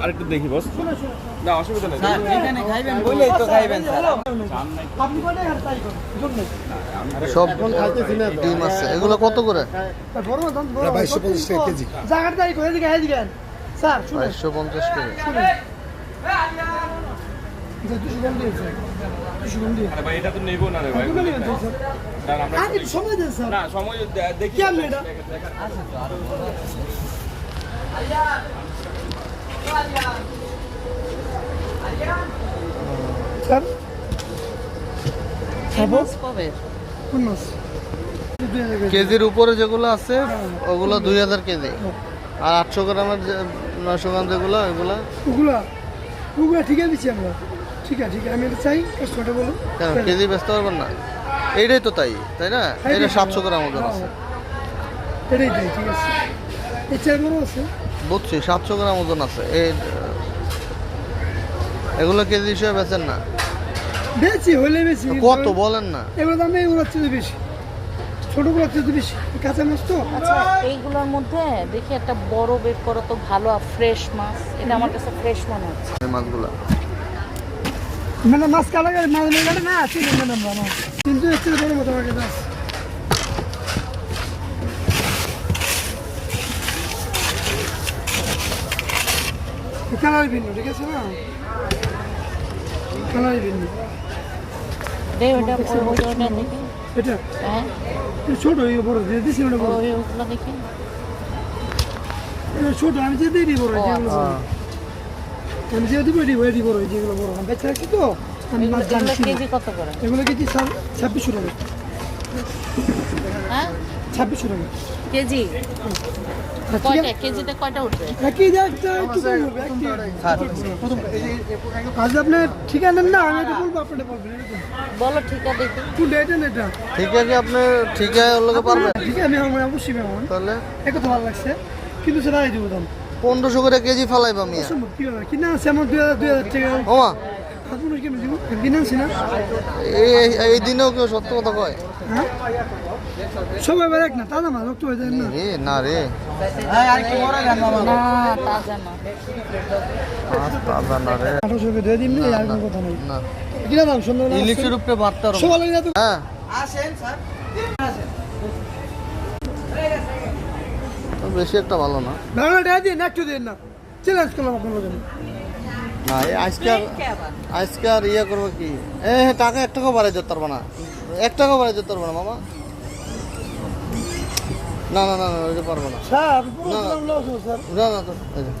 আরেকটু দেখি বস। না অসুবিধা নেই, এখানে খাইবেন বলেই তো খাইবেন স্যার। আপনি কয়টা তাই করুন সব ডিম আছে। এগুলো কত করে? বড় দাম 2250 টাকা কেজি। জায়গাটা তাই করে দিকে এদিকে স্যার শুনুন 2250 করে। যে 200 গ্রাম দিয়েছে 200 গ্রাম দিয়ে আরে ভাই এটা তো নেবো না রে ভাই। কত নেবেন স্যার দাঁড়ান, আমরা আগে সময় দেন স্যার না সময় দেখি কি আপনি এটা স্যার মাছ পাবে। কোন মাছ কেজির উপরে যেগুলো আছে ওগুলো 2000 কেজি, আর 800 গ্রামের 900 গ্রাম যেগুলো ওগুলো ওগুলা ওগুলা ঠিক আছে দিচ্ছি আমরা। ঠিক আছে আমি এটা চাই কাস্টমারটা বলুন কেন কেজি বেচতে পারবেন না? এইটাই তো তাই না? এটা 700 গ্রাম ওজন আছে। এটাই তাই ঠিক আছে এই চার বড় আছে বুঝছি, 700 গ্রাম ওজন আছে। এগুলো কেজি হিসেবে বেচেন না? বেশি হলে বেশি কত বলেন না? এগুলো দামে এগুলোর চেয়ে বেশি ছোটগুলোর চেয়ে বেশি কাঁচা মাছ তো আচ্ছা এইগুলোর মধ্যে দেখি একটা বড় বের করা তো ভালো, ফ্রেশ মাছ। এটা আমার কাছে ফ্রেশ মনে হচ্ছে। এই মাছগুলো মানে মাছ কাটা গেলে মাছ মেয়ে কাটে না চিনি না আমরা মাছ কিন্তু এর চেয়ে বড় মতো আমার কাছে আছে কালার ভিন্ন ঠিক আছে না কালার ভিন্ন দে ওটা ওটা দেখি। এটা হ্যাঁ এটা ছোট এই বড় যে দিছি ওটা বড় ওগুলো দেখি। এটা ছোট আমি যে দিই বড় যেগুলো বড়। আমি যে দিব এডি বড় যেগুলো বড় আমি বেচা রাখছি তো আমি মাছ এগুলো জানি কেজি কত করে? এগুলো কেজি 2600 টাকা হ্যাঁ 2600 টাকা কেজি কয়টা? কেজিতে কয়টা উঠবে? একই একটা একটু কম হবে আজ আপনি ঠিকানা না আমি এটা বলবো আপনি বলবেন বলো ঠিক আছে দেখি। কোনটা এটা না এটা ঠিক আছে, আপনি ঠিক আছে ওর লোকে পারবেন ঠিক আছে আমি অবশ্যই মেমন তাহলে? এটা তো ভালো লাগছে কিন্তু সেটা এই দিব দাম 1500 করে কেজি ফালাইবা মিয়া। সম্ভব কি হবে কিনা আছে আমার 2000 টাকা ওমা আপনার কেন দিব কিনা আছে না এই দিনেও কেউ সত্য কথা কয়? হ্যাঁ সবাই বেরেক না তাজা মাছ রক্ত হয়ে যায় না না রে, আর কি বড় গান মামা। না তাজা না। মাছ তাজা না রে। 800 টাকা দিয়ে দিন না আর কোনো কথা নাই না, কিনা দাম সুন্দর ইলিশের উপরে বাড়তে পারো। সবাই লাগে তো হ্যাঁ আসেন স্যার। তো বেশি একটা ভালো না। ভালো টাকা দিন একটু দিন না চ্যালেঞ্জ করলাম আপনার লোকের না আজকে আর ইয়ে করবো কি? টাকা 1 টাকা বাড়াই যেতে পারবো না, 1 টাকা বাড়াই যেতে পারবো না মামা। না ওইটা পারবো না। স্যার না, না। লস স্যার না তো এই যে।